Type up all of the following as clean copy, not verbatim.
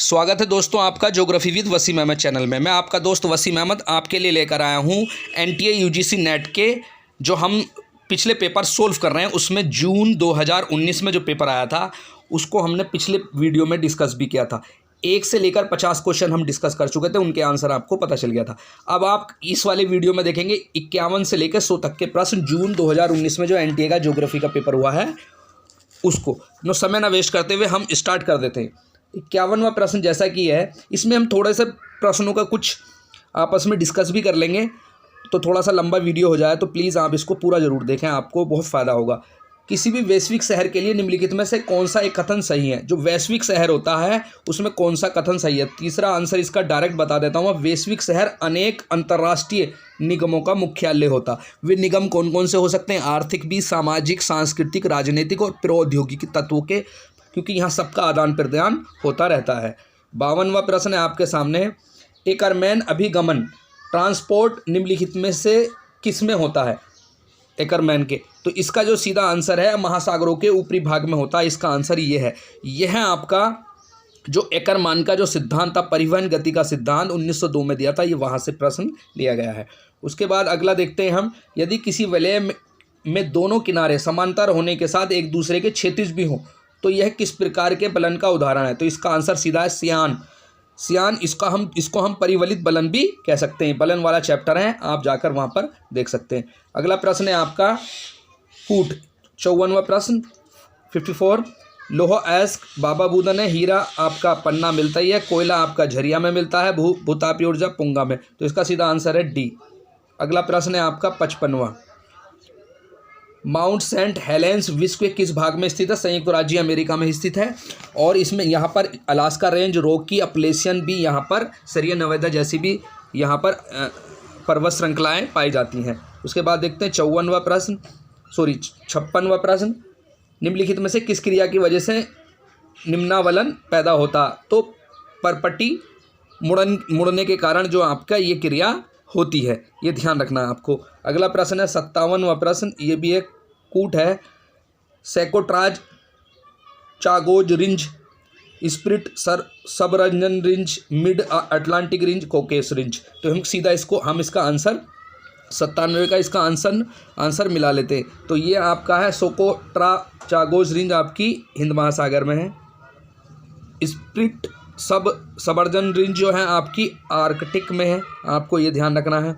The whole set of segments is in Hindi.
स्वागत है दोस्तों आपका geography with Wasim Ahmed channel में। मैं आपका दोस्त वसीम अहमद आपके लिए लेकर आया हूँ एनटीए यूजीसी नेट के जो हम पिछले पेपर सोल्व कर रहे हैं। उसमें जून 2019 में जो पेपर आया था उसको हमने पिछले वीडियो में डिस्कस भी किया था। 1 से लेकर 50 क्वेश्चन हम डिस्कस कर चुके थे, उनके आंसर आपको पता चल गया था। अब आप इस वाले वीडियो में देखेंगे 51 से लेकर 100 तक के प्रश्न जून 2019 में जो एनटीए का ज्योग्राफी का पेपर हुआ है उसको। नो समय ना वेस्ट करते हुए हम स्टार्ट कर देते हैं। 51वां प्रश्न जैसा कि है, इसमें हम थोड़े से प्रश्नों का कुछ आपस में डिस्कस भी कर लेंगे, तो थोड़ा सा लंबा वीडियो हो जाए, तो प्लीज़ आप इसको पूरा ज़रूर देखें, आपको बहुत फ़ायदा होगा। किसी भी वैश्विक शहर के लिए निम्नलिखित में से कौन सा एक कथन सही है? जो वैश्विक शहर होता है उसमें कौन सा कथन सही है? तीसरा आंसर इसका डायरेक्ट बता देता हूँ। वैश्विक शहर अनेक अंतर्राष्ट्रीय निगमों का मुख्यालय होता। वे निगम कौन कौन से हो सकते हैं? आर्थिक भी, सामाजिक, सांस्कृतिक, राजनीतिक और प्रौद्योगिकी तत्वों के, क्योंकि यहाँ सबका आदान प्रदान होता रहता है। 52वां प्रश्न है आपके सामने। एकरमैन अभिगमन ट्रांसपोर्ट निम्नलिखित में से किस में होता है? एकरमैन के, तो इसका जो सीधा आंसर है महासागरों के ऊपरी भाग में होता है। इसका आंसर ये है। यह आपका जो एकरमान का जो सिद्धांत था, परिवहन गति का सिद्धांत 1902 में दिया था, ये वहाँ से प्रश्न लिया गया है। उसके बाद अगला देखते हैं हम। यदि किसी वलय में दोनों किनारे समांतर होने के साथ एक दूसरे के क्षैतिज भी हों तो यह किस प्रकार के बलन का उदाहरण है? तो इसका आंसर सीधा है श्यान। श्यान इसको हम परिवलित बलन भी कह सकते हैं। बलन वाला चैप्टर है, आप जाकर वहाँ पर देख सकते हैं। अगला प्रश्न है आपका कूट। 54वां प्रश्न 54। लोह अयस्क बाबा बूदन है। हीरा आपका पन्ना मिलता ही है। कोयला आपका झरिया में मिलता है। भूतापी ऊर्जा पुंगा में। तो इसका सीधा आंसर है डी। अगला प्रश्न है आपका 55वां। माउंट सेंट हेलेंस विश्व के किस भाग में स्थित है? संयुक्त राज्य अमेरिका में स्थित है। और इसमें यहाँ पर अलास्का रेंज, रॉकी अपलेशियन भी, यहाँ पर सरिया नवेदा जैसी भी यहाँ पर पर्वत श्रृंखलाएँ पाई जाती हैं। उसके बाद देखते हैं 56वां प्रश्न। निम्नलिखित में से किस क्रिया की वजह से निम्नावलन पैदा होता? तो परपटी मुड़ने के कारण जो आपका ये क्रिया होती है, ये ध्यान रखना है आपको। अगला प्रश्न है 57वां प्रश्न। ये भी एक कूट है। सैकोट्राज, चागोज रिंज, स्प्रिट सबरंजन ridge, mid Atlantic ridge, Cocos ridge. तो हम इसका आंसर 97 का इसका आंसर मिला लेते हैं। तो ये आपका है सोकोट्रा चागोज रिंज, आपकी हिंद महासागर में है। स्प्रिट सबरजन रिंज जो है आपकी आर्कटिक में है, आपको ये ध्यान रखना है।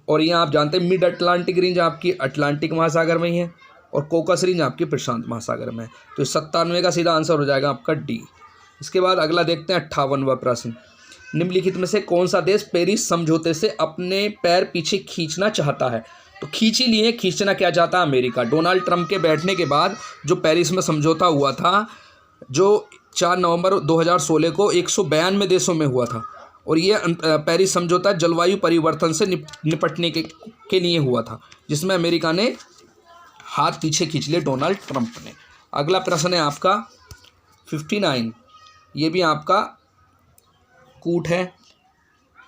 और ये आप जानते हैं मिड अटलांटिक रेंज आपकी अटलांटिक महासागर में ही है, और कोकस रेंज आपकी प्रशांत महासागर में है। तो 97 का सीधा आंसर हो जाएगा आपका डी। इसके बाद अगला देखते हैं 58वां प्रश्न। निम्नलिखित में से कौन सा देश पेरिस समझौते से अपने पैर पीछे खींचना चाहता है? तो खींच ही लिए, खींचना क्या चाहता है? अमेरिका। डोनाल्ड ट्रंप के बैठने के बाद जो पेरिस में समझौता हुआ था, जो 4 नवंबर 2016 को 192 देशों में हुआ था, और ये पेरिस समझौता जलवायु परिवर्तन से निपटने के लिए हुआ था, जिसमें अमेरिका ने हाथ पीछे खींच लिए, डोनाल्ड ट्रंप ने। अगला प्रश्न है आपका 59। ये भी आपका कूट है,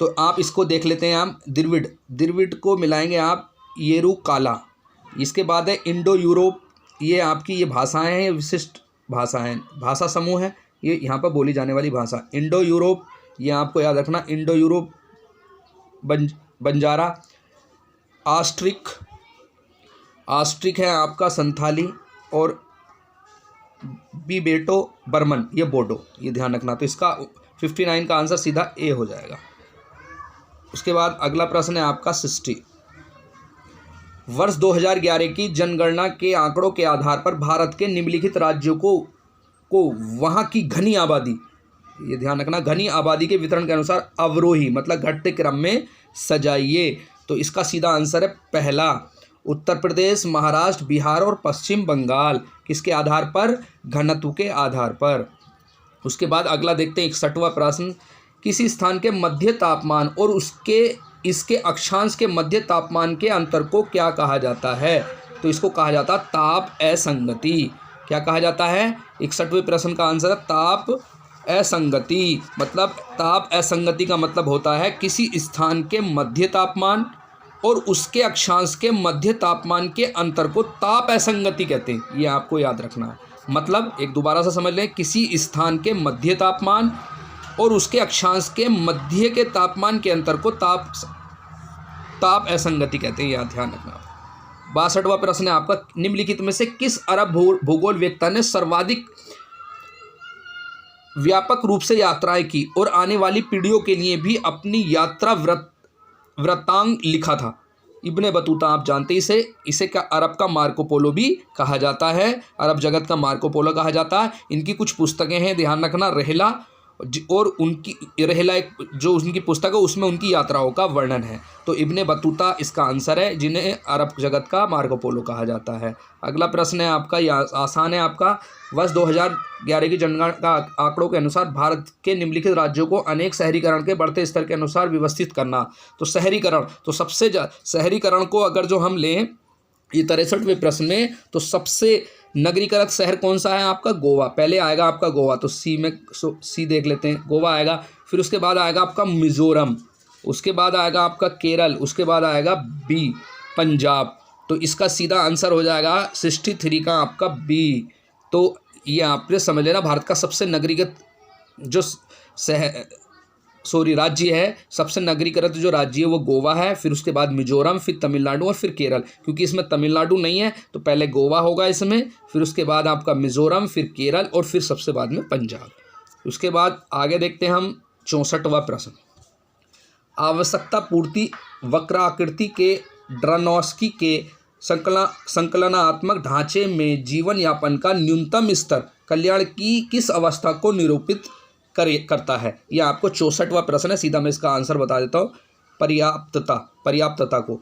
तो आप इसको देख लेते हैं। आप द्रविड़ को मिलाएंगे आप येरू काला। इसके बाद है इंडो यूरोप। ये आपकी ये भाषाएँ हैं, विशिष्ट भाषाएँ, भाषा समूह है ये, यहाँ पर बोली जाने वाली भाषा। इंडो यूरोप, ये आपको याद रखना, इंडो यूरोप, बंजारा। आस्ट्रिक है आपका संथाली, और बीबेटो बर्मन, ये बोडो, ये ध्यान रखना। तो इसका 59 का आंसर सीधा ए हो जाएगा। उसके बाद अगला प्रश्न है आपका 60। वर्ष 2011 की जनगणना के आंकड़ों के आधार पर भारत के निम्नलिखित राज्यों को वहाँ की घनी आबादी, ये ध्यान रखना, घनी आबादी के वितरण के अनुसार अवरोही मतलब घटते क्रम में सजाइए। तो इसका सीधा आंसर है पहला, उत्तर प्रदेश, महाराष्ट्र, बिहार और पश्चिम बंगाल। किसके आधार पर? घनत्व के आधार पर। उसके बाद अगला देखते हैं 61वां प्रश्न। किसी स्थान के मध्य तापमान और इसके अक्षांश के मध्य तापमान के अंतर को क्या कहा जाता है? तो इसको कहा जाता है ताप असंगति। क्या कहा जाता है? 61वें प्रश्न का आंसर है ताप असंगति। मतलब ताप असंगति का मतलब होता है किसी स्थान के मध्य तापमान और उसके अक्षांश के मध्य तापमान के अंतर को ताप असंगति कहते हैं। ये आपको याद रखना है। मतलब एक दोबारा से समझ लें, किसी स्थान के मध्य तापमान और उसके अक्षांश के मध्य के तापमान के अंतर को ताप असंगति कहते हैं, याद ध्यान रखना। 62वां प्रश्न है आपका, निम्नलिखित में से किस अरब भूगोलवेत्ता ने सर्वाधिक व्यापक रूप से यात्राएं की और आने वाली पीढ़ियों के लिए भी अपनी यात्रा वृत्तांत लिखा था? इब्ने बतूता, आप जानते हैं इसे क्या अरब का मार्को पोलो भी कहा जाता है, अरब जगत का मार्को पोलो कहा जाता है। इनकी कुछ पुस्तकें हैं, ध्यान रखना, रहला, और उनकी रहला एक जो उनकी पुस्तक है उसमें उनकी यात्राओं का वर्णन है। तो इब्ने बतूता इसका आंसर है, जिन्हें अरब जगत का मार्को पोलो कहा जाता है। अगला प्रश्न है आपका, यह आसान है आपका, वर्ष 2011 की जनगणना आंकड़ों के अनुसार भारत के निम्नलिखित राज्यों को अनेक शहरीकरण के बढ़ते स्तर के अनुसार व्यवस्थित करना। तो शहरीकरण, तो सबसे शहरीकरण को अगर जो हम लें ये 63वें प्रश्न में, तो सबसे नगरीकृत शहर कौन सा है आपका? गोवा। पहले आएगा आपका गोवा, तो सी देख लेते हैं, गोवा आएगा। फिर उसके बाद आएगा आपका मिजोरम, उसके बाद आएगा आपका केरल, उसके बाद आएगा बी पंजाब। तो इसका सीधा आंसर हो जाएगा 63 का आपका बी। तो ये आपने समझ लेना, भारत का सबसे नगरीकृत जो राज्य है, सबसे नगरीकृत जो राज्य है वो गोवा है, फिर उसके बाद मिजोरम, फिर तमिलनाडु और फिर केरल। क्योंकि इसमें तमिलनाडु नहीं है तो पहले गोवा होगा इसमें, फिर उसके बाद आपका मिजोरम, फिर केरल और फिर सबसे बाद में पंजाब। उसके बाद आगे देखते हैं हम 64वां प्रश्न, आवश्यकता पूर्ति वक्राकृति के ड्रानोस्की के संकलनात्मक ढांचे में जीवन यापन का न्यूनतम स्तर कल्याण की किस अवस्था को निरूपित करता है? यह आपको 64वां प्रश्न है, सीधा मैं इसका आंसर बता देता हूँ, पर्याप्तता को।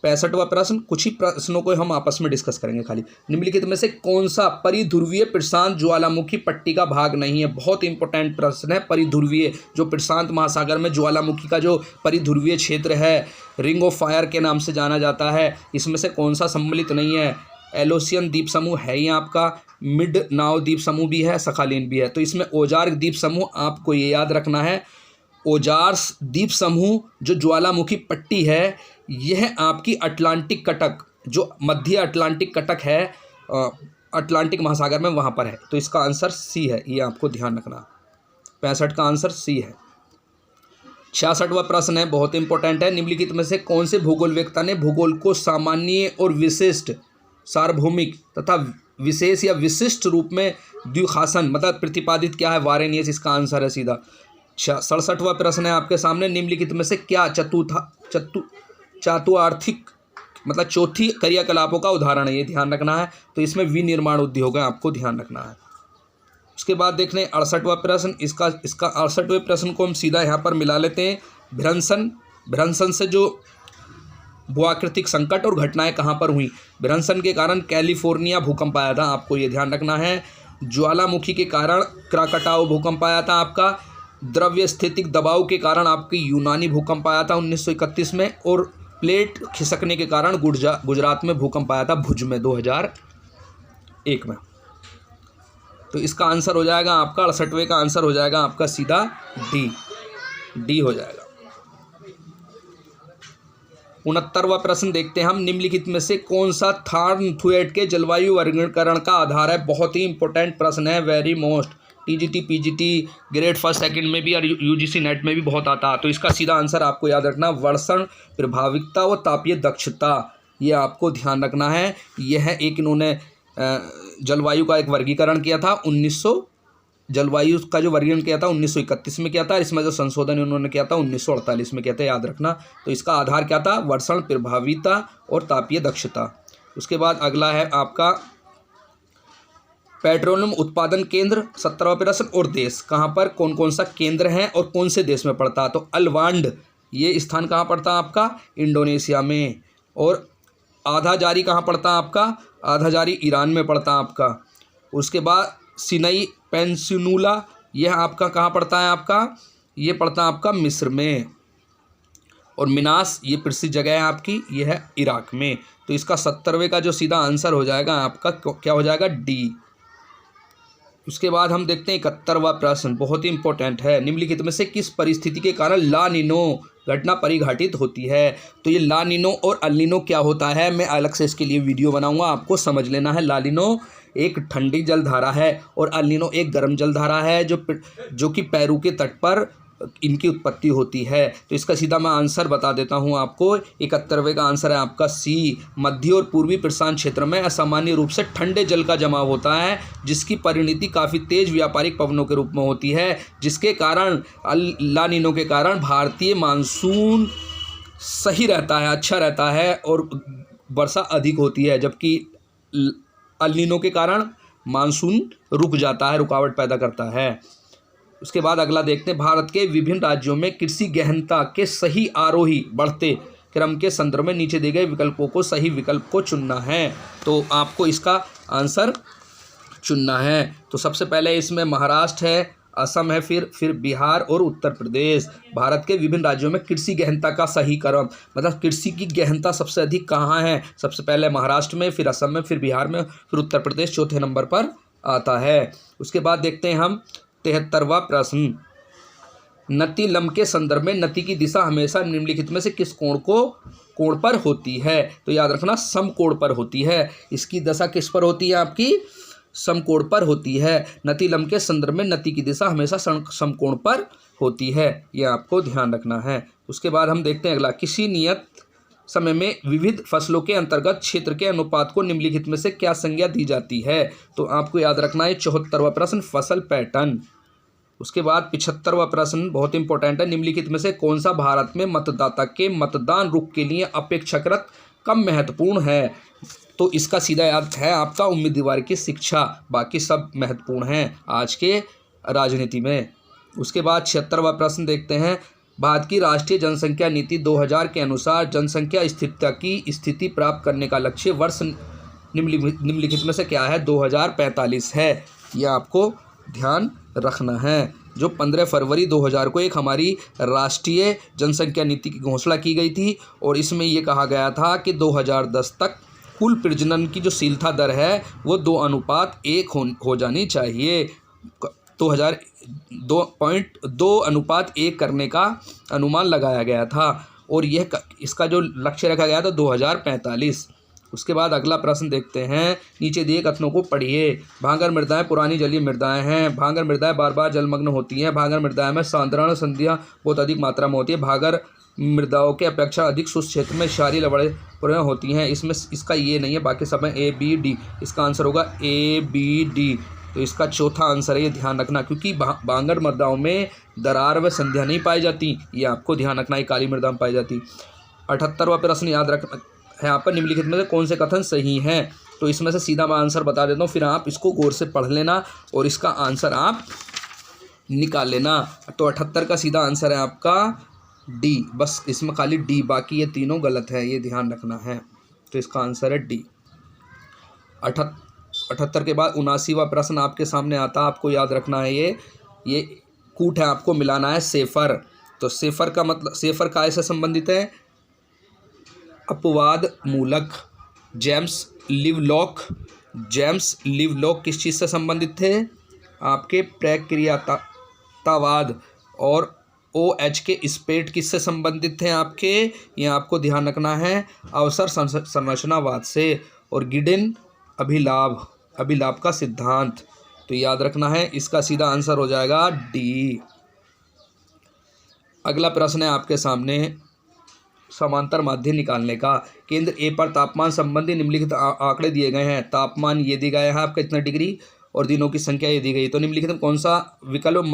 65वां प्रश्न, कुछ ही प्रश्नों को हम आपस में डिस्कस करेंगे खाली। निम्नलिखित में से कौन सा परिध्रुवीय प्रशांत ज्वालामुखी पट्टी का भाग नहीं है? बहुत इंपॉर्टेंट प्रश्न है। परिध्रुवीय, जो प्रशांत महासागर में ज्वालामुखी का जो परिध्रुवीय क्षेत्र है, रिंग ऑफ फायर के नाम से जाना जाता है, इसमें से कौन सा सम्मिलित नहीं है? एलोसियन द्वीप समूह है ही आपका, मिड नाव द्वीप समूह भी है, सखालीन भी है। तो इसमें ओजार्क द्वीप समूह आपको ये याद रखना है, ओजार्स द्वीप समूह जो ज्वालामुखी पट्टी है, यह आपकी अटलांटिक कटक, जो मध्य अटलांटिक कटक है अटलांटिक महासागर में, वहाँ पर है। तो इसका आंसर सी है, ये आपको ध्यान रखना। 65 का आंसर सी है। 66वां प्रश्न है, बहुत इंपॉर्टेंट है, निम्नलिखित में से कौन से भूगोलवेत्ता ने भूगोल को सामान्य और विशिष्ट, सार्वभौमिक तथा विशेष या विशिष्ट रूप में द्विशासन मतलब प्रतिपादित किया है? वारेनियस इसका आंसर है सीधा। 67वां प्रश्न है आपके सामने, निम्नलिखित में से क्या चातुर्थिक मतलब चौथी क्रियाकलापों का उदाहरण है? ये ध्यान रखना है। तो इसमें विनिर्माण उद्योग है, आपको ध्यान रखना है। उसके बाद देख लें 68वां प्रश्न, इसका 68वें प्रश्न को हम सीधा यहाँ पर मिला लेते हैं। भ्रंशन से जो भूआकृतिक संकट और घटनाएं कहाँ पर हुई? भ्रंशन के कारण कैलिफोर्निया भूकंप आया था, आपको ये ध्यान रखना है। ज्वालामुखी के कारण क्राकाटाओ भूकंप आया था आपका। द्रव्य स्थितिक दबाव के कारण आपकी यूनानी भूकंप आया था 1931 में। और प्लेट खिसकने के कारण गुजरात में भूकंप आया था भुज में 2001 में। तो इसका आंसर हो जाएगा आपका 68वें का आंसर हो जाएगा आपका सीधा डी हो जाएगा। 69वां प्रश्न देखते हैं हम, निम्नलिखित में से कौन सा थॉर्नथुएट के जलवायु वर्गीकरण का आधार है? बहुत ही इंपॉर्टेंट प्रश्न है, very most. TGT PGT grade first second में भी और यूजीसी नेट में भी बहुत आता है। तो इसका सीधा आंसर आपको याद रखना, वर्षण प्रभाविकता व तापीय दक्षता, ये आपको ध्यान रखना है। यह एक इन्होंने जलवायु का एक वर्गीकरण किया था, जलवायु का जो वर्गीकरण किया था 1931 में किया था। इसमें जो संशोधन उन्होंने किया था 1948 में किया था, याद रखना। तो इसका आधार क्या था? वर्षण प्रभाविता और तापीय दक्षता। उसके बाद अगला है आपका पेट्रोलियम उत्पादन केंद्र, 17वां प्रश्न। और देश कहाँ पर, कौन कौन सा केंद्र है और कौन से देश में पड़ता है? तो अलवांड ये स्थान कहाँ पड़ता है आपका? इंडोनेशिया में। और आधा जारी कहाँ पड़ता है आपका? आधा जारी ईरान में पड़ता है आपका। उसके बाद सिनाई पेंसिनुला यह आपका कहाँ पड़ता है आपका? ये पड़ता है आपका मिस्र में। और मिनास ये प्रसिद्ध जगह है आपकी, ये है इराक में। तो इसका 70वें का जो सीधा आंसर हो जाएगा आपका क्या हो जाएगा? डी। उसके बाद हम देखते हैं 71वां प्रश्न, बहुत ही इंपॉर्टेंट है। निम्नलिखित में से किस परिस्थिति के कारण ला नीनो घटना परिघटित होती है? तो ये ला नीनो और अल नीनो क्या होता है, मैं अलग से इसके लिए वीडियो बनाऊंगा, आपको समझ लेना है। ला नीनो एक ठंडी जलधारा है और अल नीनो एक गर्म जलधारा है जो कि पेरू के तट पर इनकी उत्पत्ति होती है। तो इसका सीधा मैं आंसर बता देता हूँ आपको। 71वें का आंसर है आपका सी। मध्य और पूर्वी प्रशांत क्षेत्र में असामान्य रूप से ठंडे जल का जमाव होता है, जिसकी परिणति काफ़ी तेज व्यापारिक पवनों के रूप में होती है, जिसके कारण ला नीनो के कारण भारतीय मानसून सही रहता है, अच्छा रहता है और वर्षा अधिक होती है, जबकि अल नीनो के कारण मानसून रुक जाता है, रुकावट पैदा करता है। उसके बाद अगला देखते हैं, भारत के विभिन्न राज्यों में कृषि गहनता के सही आरोही बढ़ते क्रम के संदर्भ में नीचे दिए गए विकल्पों को सही विकल्प को चुनना है। तो आपको इसका आंसर चुनना है। तो सबसे पहले इसमें महाराष्ट्र है, असम है, फिर बिहार और उत्तर प्रदेश। भारत के विभिन्न राज्यों में कृषि गहनता का सही क्रम, मतलब कृषि की गहनता सबसे अधिक कहाँ है? सबसे पहले महाराष्ट्र में, फिर असम में, फिर बिहार में, फिर उत्तर प्रदेश चौथे नंबर पर आता है। उसके बाद देखते हैं हम 73वां प्रश्न, नति लंब के संदर्भ में नति की दिशा हमेशा निम्नलिखित में से किस कोण पर होती है? तो याद रखना समकोण पर होती है। इसकी दशा किस पर होती है? आपकी समकोण पर होती है। नति लंब के संदर्भ में नति की दिशा हमेशा समकोण पर होती है, यह आपको ध्यान रखना है। उसके बाद हम देखते हैं अगला, किसी नियत समय में विविध फसलों के अंतर्गत क्षेत्र के अनुपात को निम्नलिखित में से क्या संज्ञा दी जाती है? तो आपको याद रखना है 74वां प्रश्न, फसल पैटर्न। उसके बाद 75वां प्रश्न बहुत इंपॉर्टेंट है, निम्नलिखित में से कौन सा भारत में मतदाता के मतदान रुख के लिए अपेक्षाकृत कम महत्वपूर्ण है? तो इसका सीधा याद है आपका उम्मीदवार की शिक्षा, बाकी सब महत्वपूर्ण हैं आज के राजनीति में। उसके बाद 76वां प्रश्न देखते हैं, भारत की राष्ट्रीय जनसंख्या नीति 2000 के अनुसार जनसंख्या स्थिरता की स्थिति प्राप्त करने का लक्ष्य वर्ष निम्नलिखित में से क्या है? 2045 है, यह आपको ध्यान रखना है। जो 15 फरवरी 2000 को एक हमारी राष्ट्रीय जनसंख्या नीति की घोषणा की गई थी और इसमें ये कहा गया था कि 2010 तक कुल प्रजनन की जो शीलता दर है वो 2:1 हो जानी चाहिए। 2.1 करने का अनुमान लगाया गया था और यह इसका जो लक्ष्य रखा गया था 2045। उसके बाद अगला प्रश्न देखते हैं, नीचे दिए कथनों को पढ़िए। भांगर मृदाएं पुरानी जलीय मृदाएं हैं। भांगर मृदाएं बार बार जलमग्न होती हैं। भांगर मृदाएं में सांद्रण संधियां बहुत अधिक मात्रा में होती है। भांगर मृदाओं के अपेक्षा अधिक शुष्क क्षेत्र में क्षारीय लवणें होती हैं। इसमें इसका ये नहीं है, बाकी सब में A, B, D। इसका आंसर होगा A, B, D। तो इसका चौथा आंसर है, ये ध्यान रखना, क्योंकि भांगर मृदाओं में दरार व संध्या नहीं पाई जाती, ये आपको ध्यान रखना है, काली मृदा में पाई जाती। 78वां प्रश्न याद रखना है आपका, निम्नलिखित में से कौन से कथन सही हैं? तो इसमें से सीधा मैं आंसर बता देता हूँ, फिर आप इसको गौर से पढ़ लेना और इसका आंसर आप निकाल लेना। तो 78 का सीधा आंसर है आपका डी, बस इसमें खाली डी, बाकी ये तीनों गलत है, ये ध्यान रखना है। तो इसका आंसर है डी। 78 के बाद 79वां प्रश्न आपके सामने आता, आपको याद रखना है, ये कूट है, आपको मिलाना है सेफर। तो सेफर का मतलब, सेफर काय से संबंधित है? अपवाद मूलक। जेम्स लिवलॉक किस चीज़ से संबंधित थे? आपके प्रक्रियातावाद। और OH के स्पेट किससे संबंधित थे आपके? ये आपको ध्यान रखना है, अवसर संरचनावाद से। और गिडेन अभिलाभ का सिद्धांत। तो याद रखना है, इसका सीधा आंसर हो जाएगा डी। अगला प्रश्न है आपके सामने, समांतर माध्य निकालने का। केंद्र ए पर तापमान संबंधी निम्नलिखित आंकड़े दिए गए हैं। तापमान ये दिया गया है आपका इतना डिग्री और दिनों की संख्या ये दी गई। तो निम्नलिखित में कौन सा विकल्प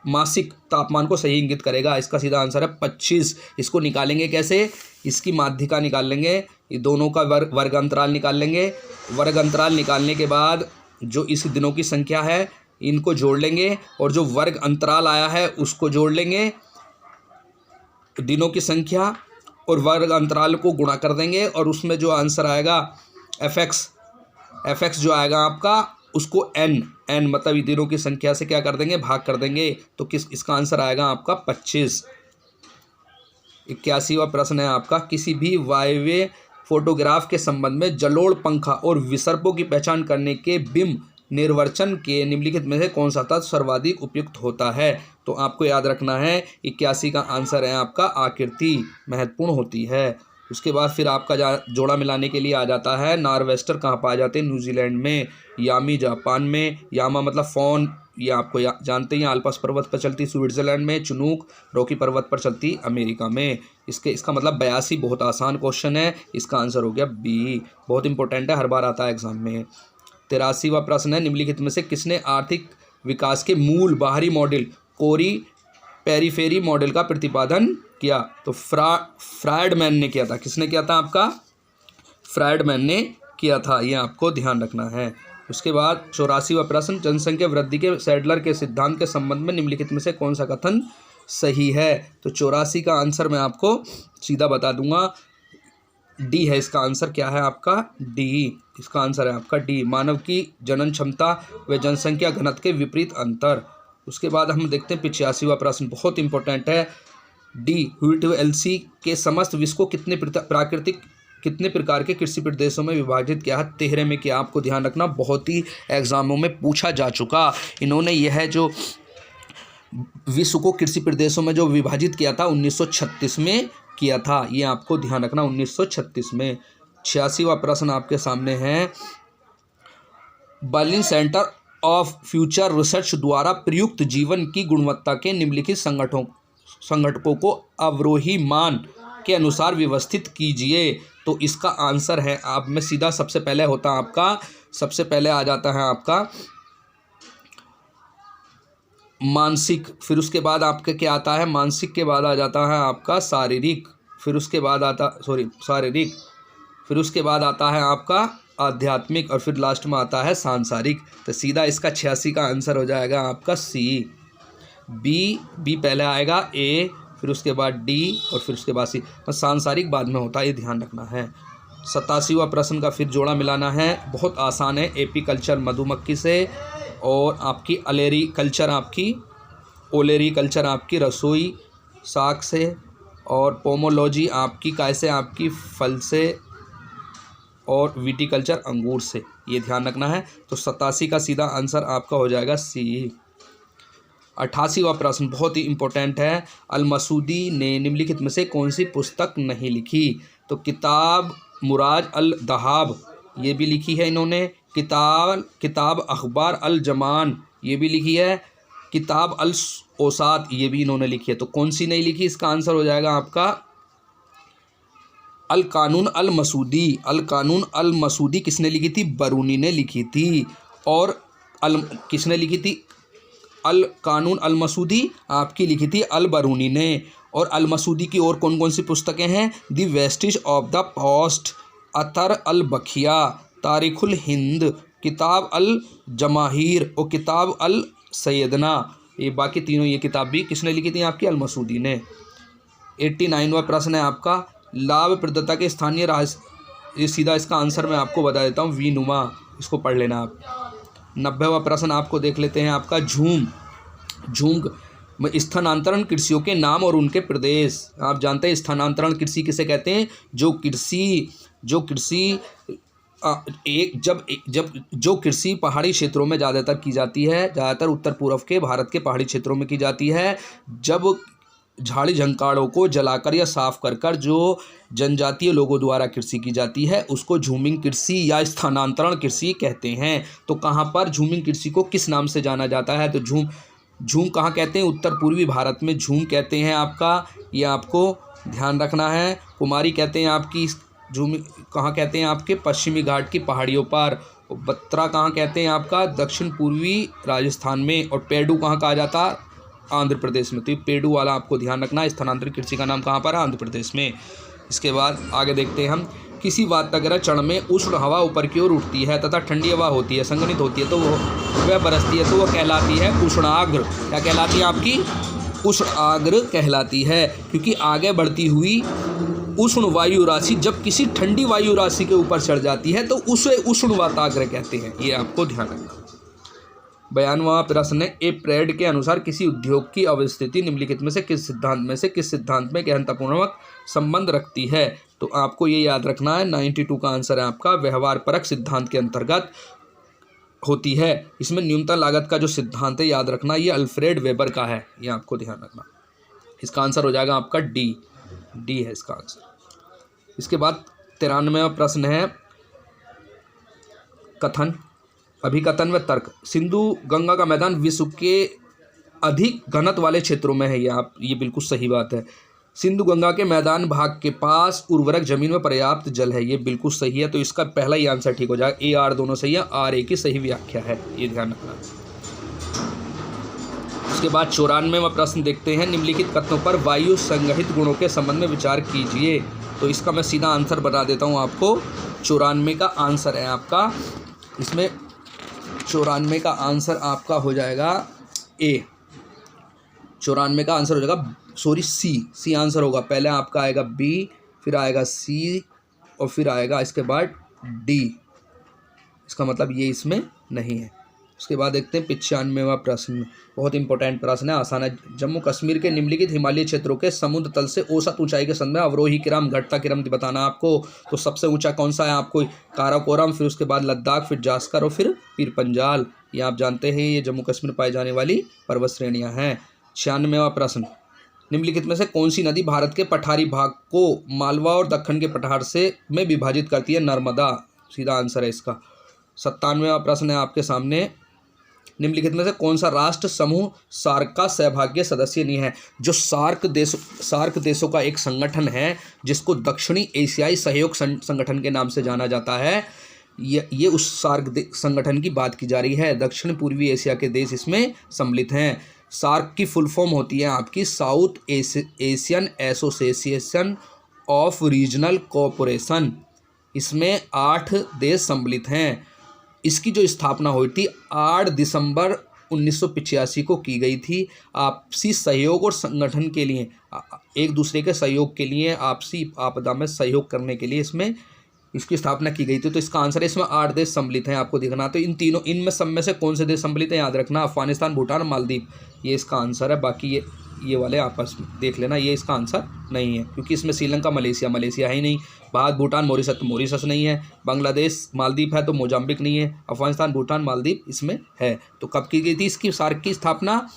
मासिक तापमान को सही इंगित करेगा? इसका सीधा आंसर है 25। इसको निकालेंगे कैसे? इसकी माध्यिका निकाल लेंगे, ये दोनों का वर्ग अंतराल निकाल लेंगे। वर्ग अंतराल निकालने के बाद जो इस दिनों की संख्या है इनको जोड़ लेंगे और जो वर्ग अंतराल आया है उसको जोड़ लेंगे, दिनों की संख्या और वर्ग अंतराल को गुणा कर देंगे और उसमें जो आंसर आएगा एफ जो आएगा आपका, उसको n मतलब दिनों की संख्या से क्या कर देंगे? भाग कर देंगे। तो इसका आंसर आएगा आपका 25। 81वां प्रश्न है आपका, किसी भी वायवीय फोटोग्राफ के संबंध में जलोढ़ पंखा और विसर्पों की पहचान करने के बिंब निर्वचन के निम्नलिखित में से कौन सा तत्व सर्वाधिक उपयुक्त होता है? तो आपको याद रखना है 81 का आंसर है आपका आकृति महत्वपूर्ण होती है। उसके बाद फिर आपका जोड़ा मिलाने के लिए आ जाता है। नार्वेस्टर कहाँ पाए जाते हैं? न्यूजीलैंड में। यामी जापान में। यामा मतलब फ़ॉन, ये आपको जानते हैं, आल्प्स पर्वत पर चलती स्विट्ज़रलैंड में। चुनूक रॉकी पर्वत पर चलती अमेरिका में। इसका मतलब 82 बहुत आसान क्वेश्चन है, इसका आंसर हो गया बी। बहुत इंपॉर्टेंट है, हर बार आता है एग्जाम में। 83वां प्रश्न है, निम्नलिखित में से किसने आर्थिक विकास के मूल बाहरी मॉडल कोरी पेरीफेरी मॉडल का प्रतिपादन किया? तो फ्राइडमैन ने किया था। किसने किया था? आपका फ्राइडमैन ने किया था, ये आपको ध्यान रखना है। उसके बाद 84वां प्रश्न, जनसंख्या वृद्धि के सैडलर के सिद्धांत के संबंध में निम्नलिखित में से कौन सा कथन सही है? तो 84 का आंसर मैं आपको सीधा बता दूंगा, डी है इसका आंसर। क्या है आपका? डी, इसका आंसर है आपका डी। मानव की जनन क्षमता व जनसंख्या घनत्व के विपरीत अंतर। उसके बाद हम देखते हैं 85वां प्रश्न, बहुत इंपॉर्टेंट है। डी WLC के समस्त विश्व को कितने प्रकार के कृषि प्रदेशों में विभाजित किया है? 13 में किया। आपको ध्यान रखना, बहुत ही एग्जामों में पूछा जा चुका। इन्होंने यह जो विश्व को कृषि प्रदेशों में जो विभाजित किया था 1936 में किया था, ये आपको ध्यान रखना, 1936 में। 86वां प्रश्न आपके सामने है, Berlin centre of future research द्वारा प्रयुक्त जीवन की गुणवत्ता के निम्नलिखित संघटकों को अवरोही मान के अनुसार व्यवस्थित कीजिए। तो इसका आंसर है, आप में सीधा सबसे पहले होता है आपका, सबसे पहले आ जाता है आपका मानसिक, फिर उसके बाद आपके क्या आता है? मानसिक के बाद आ जाता है आपका शारीरिक, फिर उसके बाद शारीरिक, फिर उसके बाद आता है आपका आध्यात्मिक, और फिर लास्ट में आता है सांसारिक। तो सीधा इसका 86 का आंसर हो जाएगा आपका सी। बी पहले आएगा, ए फिर उसके बाद डी और फिर उसके बाद सी। सांसारिक बाद में होता है, ये ध्यान रखना है। 87वां प्रश्न का फिर जोड़ा मिलाना है, बहुत आसान है। एपी कल्चर मधुमक्खी से, और आपकी अलेरी कल्चर आपकी ओलेरी कल्चर आपकी रसोई साग से, और पोमोलॉजी आपकी कैसे आपकी फल से, और विटीकल्चर अंगूर से, ये ध्यान रखना है। तो 87 का सीधा आंसर आपका हो जाएगा सी। 88वां प्रश्न बहुत ही इंपॉर्टेंट है, अल मसूदी ने निम्नलिखित में से कौन सी पुस्तक नहीं लिखी? तो किताब मुराज अल दहाब, ये भी लिखी है इन्होंने। किताब अखबार अल जमान, ये भी लिखी है। किताब अल औसात, ये भी इन्होंने लिखी है। तो कौन सी नहीं लिखी? इसका आंसर हो जाएगा आपका अल कानून अल मसूदी। अल कानून अल मसूदी किसने लिखी थी? बरूनी ने लिखी थी। और किसने लिखी थी? अल कानून अल मसूदी आपकी लिखी थी अल बरूनी ने। और अल मसूदी की और कौन कौन सी पुस्तकें हैं? The vestiges of the past, अतर अल बखिया, तारीखुल हिंद, किताब अल जमाहिर और किताब अल सैयदना। ये बाकी तीनों ये किताब भी किसने लिखी थी? आपकी अल मसूदी ने। 89वां प्रश्न है आपका, लाभप्रदता के स्थानीय राज्य, ये सीधा इसका आंसर मैं आपको बता देता हूँ, वीनुमा, इसको पढ़ लेना आप। 90वां प्रश्न आपको देख लेते हैं, आपका झूम में स्थानांतरण कृषियों के नाम और उनके प्रदेश। आप जानते हैं स्थानांतरण कृषि किसे कहते हैं? जो कृषि जो कृषि पहाड़ी क्षेत्रों में ज़्यादातर की जाती है, ज़्यादातर उत्तर पूर्व के भारत के पहाड़ी क्षेत्रों में की जाती है। जब झाड़ी झंकाड़ों को जलाकर या साफ कर जो जनजातीय लोगों द्वारा कृषि की जाती है, उसको झूमिंग कृषि या स्थानांतरण कृषि कहते हैं। तो कहाँ पर झूमिंग कृषि को किस नाम से जाना जाता है? तो झूम कहाँ कहते हैं? उत्तर पूर्वी भारत में झूम कहते हैं आपका, ये आपको ध्यान रखना है। कुमारी कहते हैं आपकी झूम, कहाँ कहते हैं? आपके पश्चिमी घाट की पहाड़ियों पर। बत्रा कहाँ कहते हैं? आपका दक्षिण पूर्वी राजस्थान में। और पेडू कहाँ कहा जाता? आंध्र प्रदेश में। तो ये पेडू वाला आपको ध्यान रखना है। स्थानांतरित कृषि का नाम कहाँ पर है? आंध्र प्रदेश में। इसके बाद आगे देखते हैं हम, किसी वाताग्रह चरण में उष्ण हवा ऊपर की ओर उठती है तथा ठंडी हवा होती है, संघनित होती है, तो वह बरसती है, तो वह कहलाती है उष्णाग्र। क्या कहलाती है? आपकी उष्णाग्र कहलाती है, क्योंकि आगे बढ़ती हुई उष्ण वायु राशि जब किसी ठंडी वायु राशि के ऊपर चढ़ जाती है तो उसे उष्ण वाताग्र कहते हैं, ये आपको ध्यान रखना। 92वां प्रश्न है, एप्रेड के अनुसार किसी उद्योग की अवस्थिति निम्नलिखित में से किस सिद्धांत में गहनतापूर्वक संबंध रखती है? तो आपको ये याद रखना है, 92 का आंसर है आपका व्यवहार परक सिद्धांत के अंतर्गत होती है। इसमें न्यूनतम लागत का जो सिद्धांत है, याद रखना, ये अल्फ्रेड वेबर का है, ये आपको ध्यान रखना। इसका आंसर हो जाएगा आपका डी है इसका आंसर। इसके बाद 93वां प्रश्न है कथन, अभिकथन व तर्क। सिंधु गंगा का मैदान विश्व के अधिक घनत्व वाले क्षेत्रों में है। ये बिल्कुल सही बात है। सिंधु गंगा के मैदान भाग के पास उर्वरक जमीन में पर्याप्त जल है। ये बिल्कुल सही है, तो इसका पहला ही आंसर ठीक हो जाएगा। ए आर दोनों सही है, आर ए की सही व्याख्या है, ये ध्यान रखना। उसके बाद 94वां प्रश्न देखते हैं, निम्नलिखित कथनों पर वायु संगहित गुणों के संबंध में विचार कीजिए। तो इसका मैं सीधा आंसर बता देता हूँ आपको। 94 का आंसर है आपका, इसमें 94 का आंसर आपका हो जाएगा ए। 94 का आंसर हो जाएगा सी आंसर होगा। पहले आपका आएगा बी, फिर आएगा सी और फिर आएगा इसके बाद डी। इसका मतलब ये इसमें नहीं है। उसके बाद देखते हैं 95वां प्रश्न, बहुत इंपॉर्टेंट प्रश्न है, आसान है। जम्मू कश्मीर के निम्नलिखित हिमालयी क्षेत्रों के समुद्र तल से औसत ऊंचाई के संबंध में अवरोही क्रम घटता क्रम बताना आपको। तो सबसे ऊंचा कौन सा है आपको? काराकोरम, फिर उसके बाद लद्दाख, फिर जास्कर और फिर पीर पंजाल। ये आप जानते हैं, ये जम्मू कश्मीर पाई जाने वाली पर्वत श्रेणियाँ हैं। 96वां प्रश्न, निम्नलिखित में से कौन सी नदी भारत के पठारी भाग को मालवा और दक्कन के पठार में विभाजित करती है? नर्मदा, सीधा आंसर है इसका। 97वां प्रश्न है आपके सामने, निम्नलिखित में से कौन सा राष्ट्र समूह सार्क का सहभागी सदस्य नहीं है? जो सार्क देशों का एक संगठन है जिसको दक्षिणी एशियाई सहयोग संगठन के नाम से जाना जाता है, ये उस सार्क संगठन की बात की जा रही है। दक्षिण पूर्वी एशिया के देश इसमें सम्मिलित हैं। सार्क की फुल फॉर्म होती है आपकी south Asian association of regional cooperation. इसमें 8 देश सम्मिलित हैं। इसकी जो स्थापना हुई थी 8 दिसंबर 1985 को की गई थी। आपसी सहयोग और संगठन के लिए, एक दूसरे के सहयोग के लिए, आपसी आपदा में सहयोग करने के लिए इसकी स्थापना की गई थी। तो इसका आंसर है, इसमें 8 देश सम्मिलित हैं, आपको दिखना। तो इनमें सब में से कौन से देश सम्मिलित हैं याद रखना, अफगानिस्तान, भूटान, मालदीव, ये इसका आंसर है। बाकी ये वाले आपस में देख लेना, ये इसका आंसर नहीं है, क्योंकि इसमें श्रीलंका, मलेशिया है ही नहीं। भारत, भूटान, मॉरिशस नहीं है। बांग्लादेश, मालदीव है तो मोजाम्बिक नहीं है। अफगानिस्तान, भूटान, मालदीव इसमें है। तो कब की गई थी इसकी सार्क की स्थापना?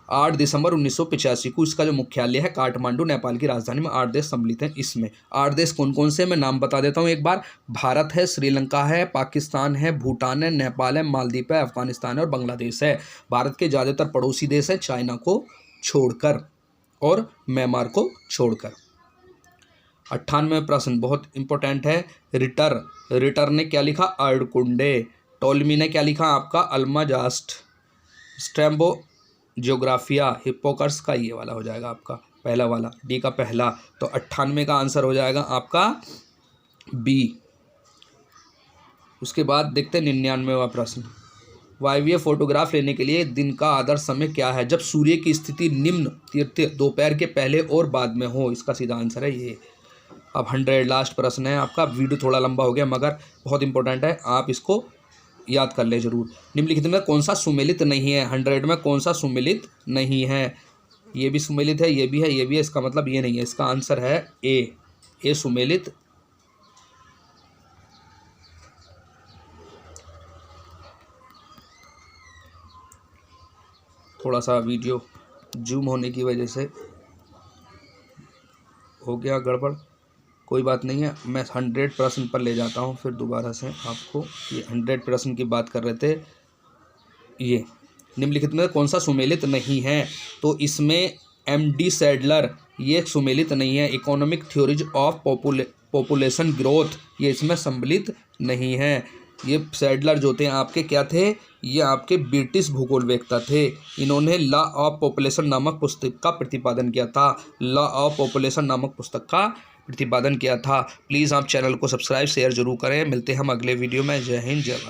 8 दिसंबर 1985 को। इसका जो मुख्यालय है काठमांडू, नेपाल की राजधानी में। 8 देश सम्मिलित हैं इसमें। 8 देश कौन कौन से, मैं नाम बता देता हूँ एक बार। भारत है, श्रीलंका है, पाकिस्तान है, भूटान है, नेपाल है, मालदीव है, अफगानिस्तान है और बांग्लादेश है। भारत के ज़्यादातर पड़ोसी देश हैं, चाइना को छोड़कर और म्यांमार को छोड़कर। 98वां प्रश्न बहुत इंपॉर्टेंट है। रिटर ने क्या लिखा? अर्डकुंडे। टोलमी ने क्या लिखा? आपका अल्माजास्ट। स्ट्रैम्बो ज्योग्राफिया, हिप्पोकर्स का ये वाला हो जाएगा आपका पहला वाला, डी का पहला। तो 98 का आंसर हो जाएगा आपका बी। उसके बाद देखते हैं 99वां प्रश्न, वायवीय फोटोग्राफ लेने के लिए दिन का आदर्श समय क्या है? जब सूर्य की स्थिति निम्न तीर्थ दोपहर के पहले और बाद में हो। इसका सीधा आंसर है ये। अब 100 लास्ट प्रश्न है आपका। वीडियो थोड़ा लंबा हो गया मगर बहुत इंपॉर्टेंट है, आप इसको याद कर ले जरूर। निम्नलिखित में कौन सा सुमेलित नहीं है? 100 में कौन सा सुमेलित नहीं है? ये भी सुमेलित है, ये भी है, ये भी है। इसका मतलब ये नहीं है। इसका आंसर है ए सुमेलित। थोड़ा सा वीडियो जूम होने की वजह से हो गया गड़बड़, कोई बात नहीं है। मैं 100 प्रश्न पर ले जाता हूँ फिर दोबारा से आपको। ये 100 प्रश्न की बात कर रहे थे। ये निम्नलिखित में कौन सा सुमेलित नहीं है? तो इसमें MD सैडलर ये सुमेलित नहीं है। Economic theories of population growth ये इसमें सम्मिलित नहीं है। ये सैडलर जो थे आपके क्या थे? ये आपके ब्रिटिश भूगोलवेत्ता थे। इन्होंने लॉ ऑफ पॉपुलेशन नामक पुस्तक का प्रतिपादन किया था। लॉ ऑफ पॉपुलेशन नामक पुस्तक का प्रतिपादन किया था। प्लीज़ आप चैनल को सब्सक्राइब शेयर जरूर करें। मिलते हैं हम अगले वीडियो में। जय हिंद, जय भारत।